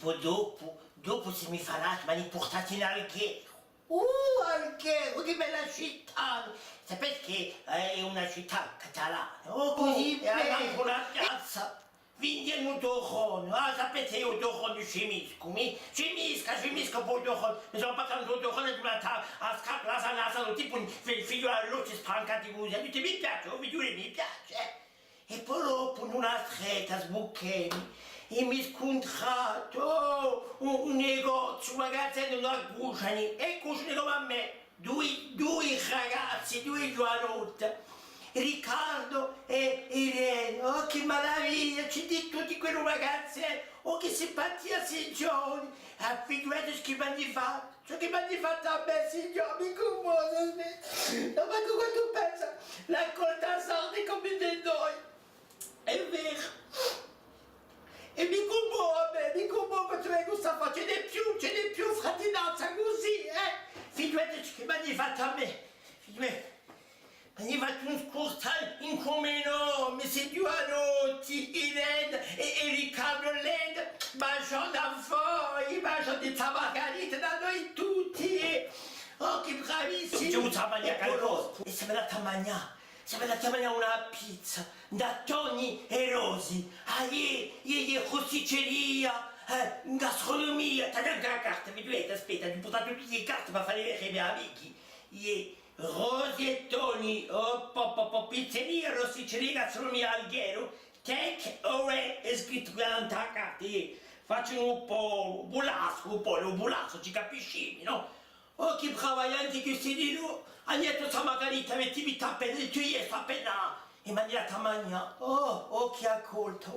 poi dopo se mi farà, ma li portati in alghero. Alghero, che bella città! Sapete che è una città catalana, così, e hanno anche una piazza. Vindiamo Doron, sapete io Doron scimisco, scimisco poi Doron, mi sono passato Doron e durata a scappa la sanata, tipo un figlio all'occhio spancati così, mi piace, mi piace. E poi dopo in una stretta sbucchemi e mi scontrato un negozio, un ragazzetto da cucini, e cucinano a me, due ragazzi, due giovanotti. Riccardo e Irene, oh che meraviglia, ci di tutti quei ragazzi, oh che simpatia signori, figurati che mi hanno fatto, ciò che mi hanno fatto a me signori, mi commosso, no ma quando pensa, la colta sorte come di noi, è vero, e mi commuove perché cosa fa, ce n'è più fratinanza così, figurati che mi hanno fatto a me, figurati. Gli faccio un scortale in come enorme, se Giovanotti, Irene e Riccardo Led mangiano da fuori, mangiano di tabacanite da noi tutti. Oh, che bravissimi! C'è un mangiare qualcosa. E siamo andati a mangiare, una pizza da Tony e Rosi. Rosticceria, gastronomia, tagliate la carta, vedete, aspetta, vi portate tutte le carte per fare vedere ai miei amici. Rosi e Tony, pizzeria, rosticceria, gastronomia alghero, take away, è scritto davanti alla carta, faccio un po' lo bulasco, ci capisci, no? Oh, che bravaglianti che sei di lui, Agnetto sa Margarita, mettimi tappene, tu gli sta appena, e maniera tamagna, oh, che accolta,